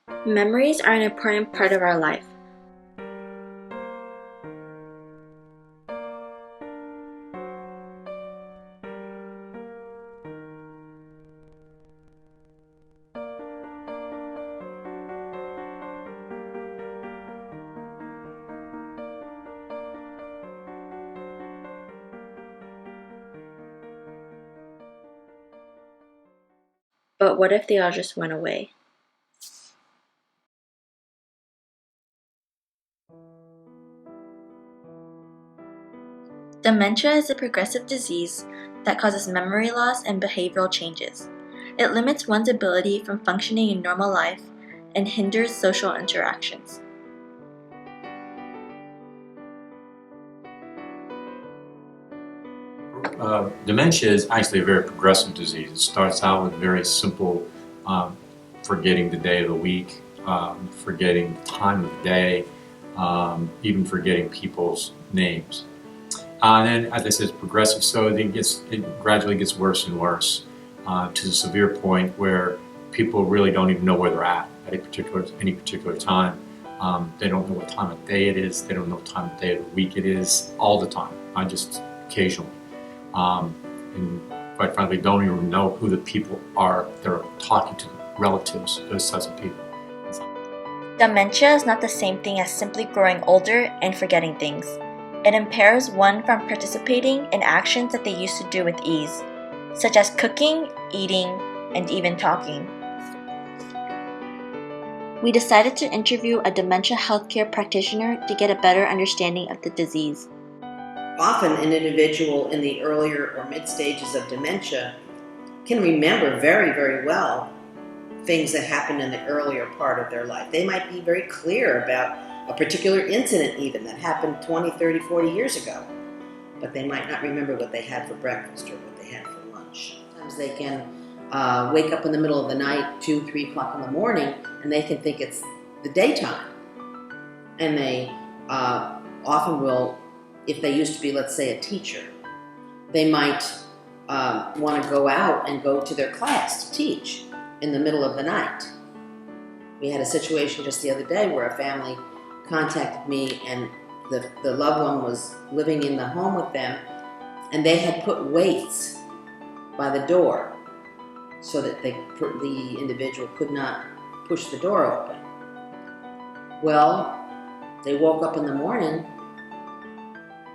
Memories are an important part of our life. But what if they all just went away? Dementia is a progressive disease that causes memory loss and behavioral changes. It limits one's ability from functioning in normal life and hinders social interactions. Dementia is actually a very progressive disease. It starts out with very simple forgetting the day of the week, forgetting the time of the day, even forgetting people's names. And then, as I said, it's progressive, so it gradually gets worse and worse to the severe point where people really don't even know where they're at any particular time. They don't know what time of day it is. They don't know what time of day of the week it is all the time, not just occasionally. And quite frankly, don't even know who the people are they're talking to, relatives, those types of people. Dementia is not the same thing as simply growing older and forgetting things. It impairs one from participating in actions that they used to do with ease, such as cooking, eating, and even talking. We decided to interview a dementia healthcare practitioner to get a better understanding of the disease. Often an individual in the earlier or mid stages of dementia can remember very, very well things that happened in the earlier part of their life. They might be very clear about a particular incident even that happened 20, 30, 40 years ago, but they might not remember what they had for breakfast or what they had for lunch. Sometimes they can wake up in the middle of the night, 2, 3 o'clock in the morning, and they can think it's the daytime. And they often will, if they used to be, let's say, a teacher, they might want to go out and go to their class to teach in the middle of the night. We had a situation just the other day where a family contacted me and the loved one was living in the home with them, and they had put weights by the door so that the individual could not push the door open. Well, they woke up in the morning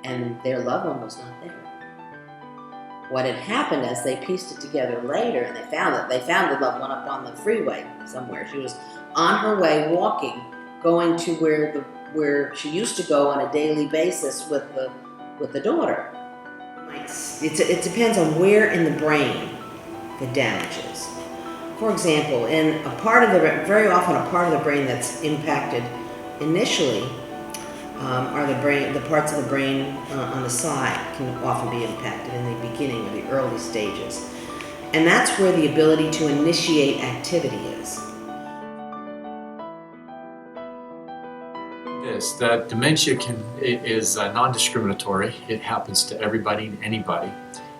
and their loved one was not there. What had happened, as they pieced it together later, and they found the loved one up on the freeway somewhere. She was on her way walking, going to where she used to go on a daily basis with the daughter. It depends on where in the brain the damage is. For example, very often a part of the brain that's impacted initially are the parts of the brain on the side can often be impacted in the beginning or the early stages. And that's where the ability to initiate activity is. Yes, that dementia is non-discriminatory. It happens to everybody and anybody.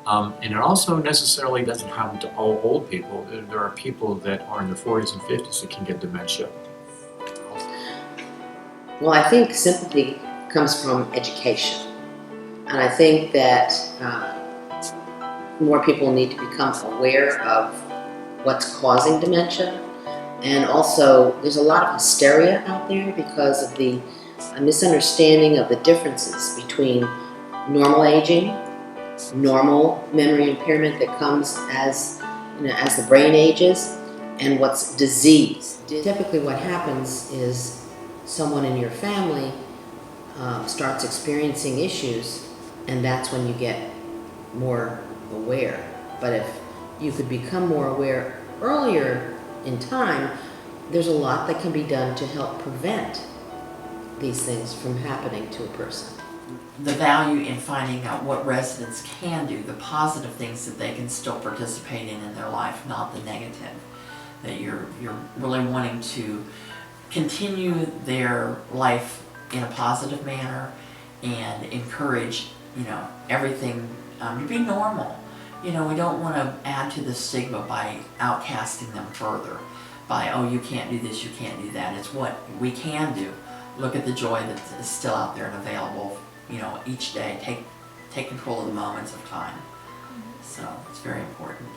And it also necessarily doesn't happen to all old people. There are people that are in their 40s and 50s that can get dementia. Well, I think sympathy comes from education. And I think that more people need to become aware of what's causing dementia. And also, there's a lot of hysteria out there because of the misunderstanding of the differences between normal aging, normal memory impairment that comes as the brain ages, and what's disease. Typically what happens is someone in your family starts experiencing issues, and that's when you get more aware. But if you could become more aware earlier in time, there's a lot that can be done to help prevent these things from happening to a person. The value in finding out what residents can do, the positive things that they can still participate in their life, not the negative. That you're really wanting to continue their life in a positive manner and encourage, everything to be normal. We don't want to add to the stigma by outcasting them further. by, oh, you can't do this, you can't do that. It's what we can do. Look at the joy that is still out there and available, you know, each day. Take control of the moments of time. So it's very important.